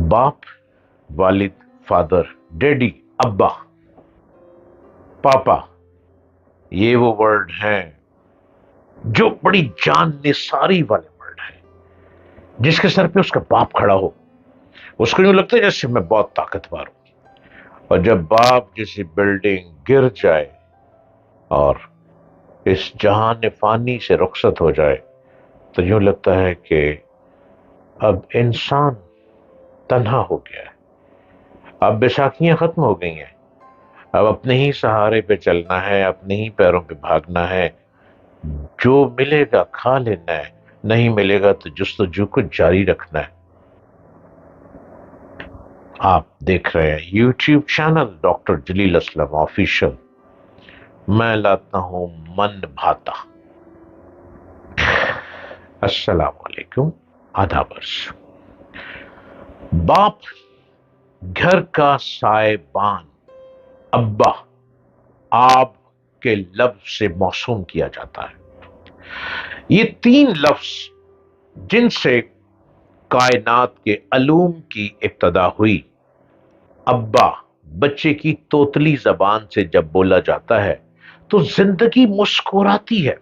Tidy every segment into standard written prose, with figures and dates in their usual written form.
باپ، والد، father, daddy, ابا، پاپا، یہ وہ ورڈ ہیں جو بڑی جان نثاری والے ورڈ ہیں. جس کے سر پہ اس کا باپ کھڑا ہو اس کو یوں لگتا ہے جیسے میں بہت طاقتور ہوں. اور جب باپ جیسی بلڈنگ گر جائے اور اس جہان فانی سے رخصت ہو جائے تو یوں لگتا ہے کہ اب انسان تنہا ہو گیا ہے. اب بیساکھیاں ختم ہو گئی ہیں. اب اپنے ہی سہارے پہ چلنا ہے، اپنے ہی پیروں پہ بھاگنا ہے. جو ملے گا کھا لینا ہے، نہیں ملے گا تو جستجو کو جاری رکھنا ہے. آپ دیکھ رہے ہیں یوٹیوب چینل ڈاکٹر جلیل اسلم آفیشل. میں لاتا ہوں من بھاتا. السلام علیکم. آدھا برس. باپ گھر کا سائبان، ابا آپ کے لفظ سے موسوم کیا جاتا ہے. یہ تین لفظ جن سے کائنات کے علوم کی ابتدا ہوئی. ابا بچے کی توتلی زبان سے جب بولا جاتا ہے تو زندگی مسکراتی ہے.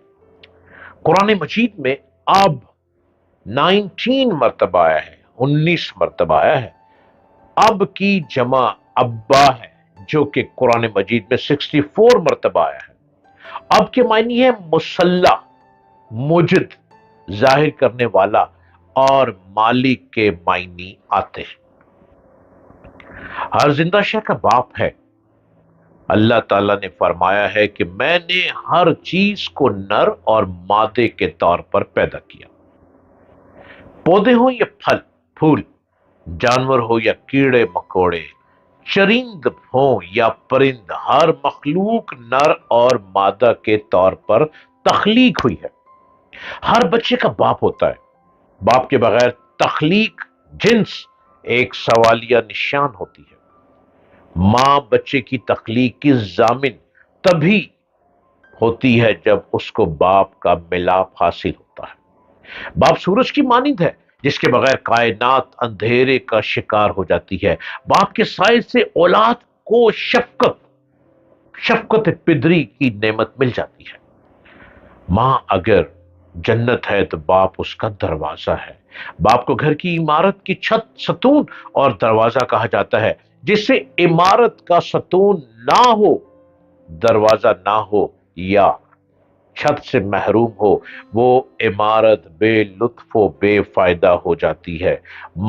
قرآن مجید میں اب 19 مرتبہ آیا ہے، 19 مرتبہ آیا ہے. اب کی جمع ابا ہے جو کہ قرآن مجید میں 64 مرتبہ آیا ہے. اب کے معنی ہے مسلح، مجد، ظاہر کرنے والا اور مالک کے معنی آتے ہیں. ہر زندہ شے کا باپ ہے. اللہ تعالیٰ نے فرمایا ہے کہ میں نے ہر چیز کو نر اور مادے کے طور پر پیدا کیا. پودے ہوں یا پھل پھول، جانور ہو یا کیڑے مکوڑے، چرند ہوں یا پرند، ہر مخلوق نر اور مادہ کے طور پر تخلیق ہوئی ہے. ہر بچے کا باپ ہوتا ہے. باپ کے بغیر تخلیق جنس ایک سوالیہ نشان ہوتی ہے. ماں بچے کی تخلیق کی ضامن تبھی ہوتی ہے جب اس کو باپ کا ملاپ حاصل ہوتا ہے. باپ سورج کی مانند ہے جس کے بغیر کائنات اندھیرے کا شکار ہو جاتی ہے. باپ کے سائے سے اولاد کو شفقت پدری کی نعمت مل جاتی ہے. ماں اگر جنت ہے تو باپ اس کا دروازہ ہے. باپ کو گھر کی عمارت کی چھت، ستون اور دروازہ کہا جاتا ہے. جس سے عمارت کا ستون نہ ہو، دروازہ نہ ہو یا چھت سے محروم ہو، وہ عمارت بے لطف و بے فائدہ ہو جاتی ہے.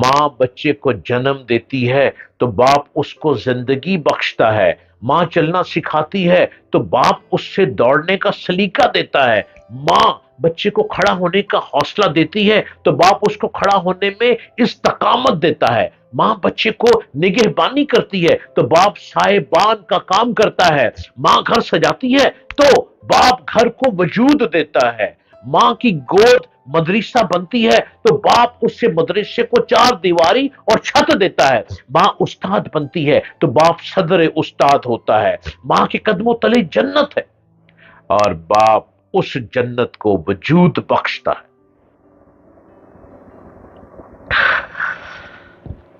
ماں بچے کو جنم دیتی ہے تو باپ اس کو زندگی بخشتا ہے. ماں چلنا سکھاتی ہے تو باپ اس سے دوڑنے کا سلیقہ دیتا ہے. ماں بچے کو کھڑا ہونے کا حوصلہ دیتی ہے تو باپ اس کو کھڑا ہونے میں استقامت دیتا ہے. ماں بچے کو نگہبانی کرتی ہے تو باپ سائبان کا کام کرتا ہے. ماں گھر سجاتی ہے تو باپ گھر کو وجود دیتا ہے. ماں کی گود مدرسہ بنتی ہے تو باپ اس سے مدرسے کو چار دیواری اور چھت دیتا ہے. ماں استاد بنتی ہے تو باپ صدر استاد ہوتا ہے. ماں کے قدموں تلے جنت ہے اور باپ اس جنت کو وجود بخشتا ہے.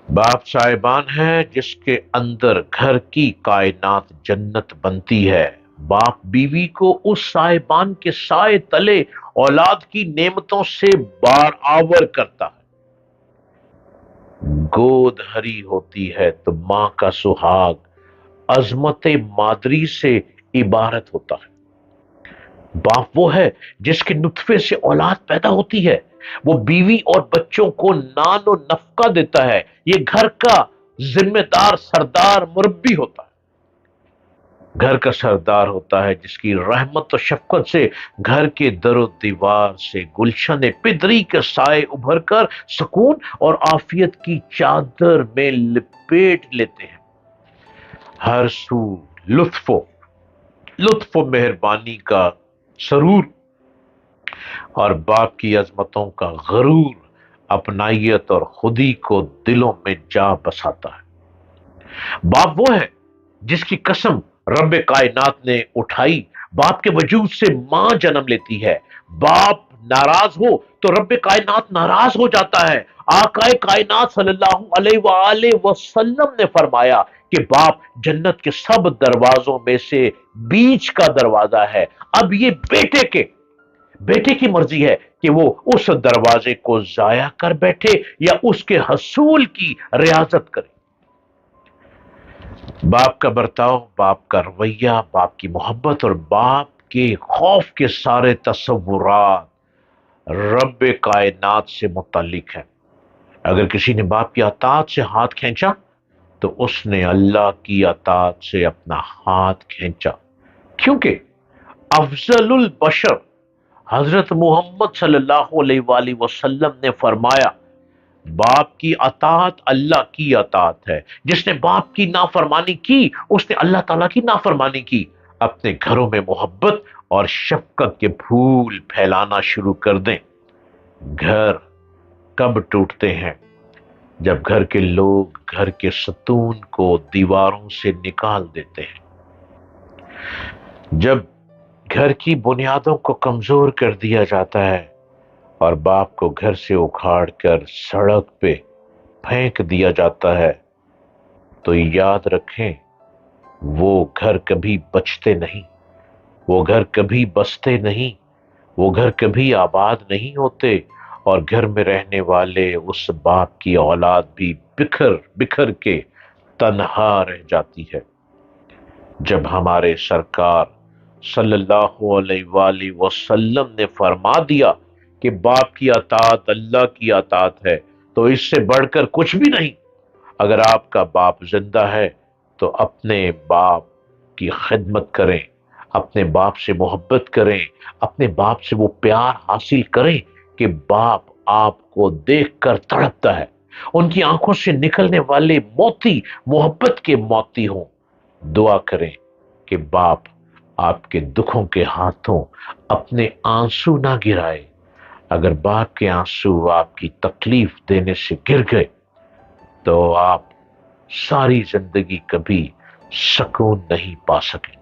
باپ سائبان ہے جس کے اندر گھر کی کائنات جنت بنتی ہے. باپ بیوی کو اس سائبان کے سائے تلے اولاد کی نعمتوں سے بار آور کرتا ہے. گود ہری ہوتی ہے تو ماں کا سہاگ عظمت مادری سے عبارت ہوتا ہے. باپ وہ ہے جس کے نطفے سے اولاد پیدا ہوتی ہے. وہ بیوی اور بچوں کو نان و نفقہ دیتا ہے. یہ گھر کا ذمہ دار سردار مربی ہوتا ہے. گھر کا سردار ہوتا ہے جس کی رحمت و شفقت سے گھر کے در و دیوار سے گلشن پدری کے سائے ابھر کر سکون اور عافیت کی چادر میں لپیٹ لیتے ہیں. ہر سو لطف و مہربانی کا سرور اور باپ کی عظمتوں کا غرور اپنائیت اور خودی کو دلوں میں جا بساتا ہے. باپ وہ ہے جس کی قسم رب کائنات نے اٹھائی. باپ کے وجود سے ماں جنم لیتی ہے. باپ ناراض ہو تو رب کائنات ناراض ہو جاتا ہے آقائے کائنات صلی اللہ علیہ وآلہ وسلم نے فرمایا کہ باپ جنت کے سب دروازوں میں سے بیچ کا دروازہ ہے۔ اب یہ بیٹے کی مرضی ہے کہ وہ اس دروازے کو ضائع کر بیٹھے یا اس کے حصول کی ریاضت کرے۔ باپ کا برتاؤ، باپ کا رویہ، باپ کی محبت اور باپ کے خوف کے سارے تصورات رب کائنات سے متعلق ہیں۔ اگر کسی نے باپ کی اطاعت سے ہاتھ کھینچا تو اس نے اللہ کی اطاعت سے اپنا ہاتھ کھینچا، کیونکہ افضل البشر حضرت محمد صلی اللہ علیہ وآلہ وسلم نے فرمایا باپ کی اطاعت اللہ کی اطاعت ہے۔ جس نے باپ کی نافرمانی کی اس نے اللہ تعالیٰ کی نافرمانی کی۔ اپنے گھروں میں محبت اور شفقت کے پھول پھیلانا شروع کر دیں۔ گھر کب ٹوٹتے ہیں؟ جب گھر کے لوگ گھر کے ستون کو دیواروں سے نکال دیتے ہیں، جب گھر کی بنیادوں کو کمزور کر دیا جاتا ہے اور باپ کو گھر سے اکھاڑ کر سڑک پہ پھینک دیا جاتا ہے، تو یاد رکھیں وہ گھر کبھی بچتے نہیں، وہ گھر کبھی بستے نہیں، وہ گھر کبھی آباد نہیں ہوتے، اور گھر میں رہنے والے اس باپ کی اولاد بھی بکھر بکھر کے تنہا رہ جاتی ہے۔ جب ہمارے سرکار صلی اللہ علیہ وآلہ وسلم نے فرما دیا کہ باپ کی اطاعت اللہ کی اطاعت ہے تو اس سے بڑھ کر کچھ بھی نہیں۔ اگر آپ کا باپ زندہ ہے تو اپنے باپ کی خدمت کریں، اپنے باپ سے محبت کریں، اپنے باپ سے وہ پیار حاصل کریں کہ باپ آپ کو دیکھ کر تڑپتا ہے، ان کی آنکھوں سے نکلنے والے موتی محبت کے موتی ہوں۔ دعا کریں کہ باپ آپ کے دکھوں کے ہاتھوں اپنے آنسو نہ گرائے۔ اگر باپ کے آنسو آپ کی تکلیف دینے سے گر گئے تو آپ ساری زندگی کبھی سکون نہیں پا سکیں۔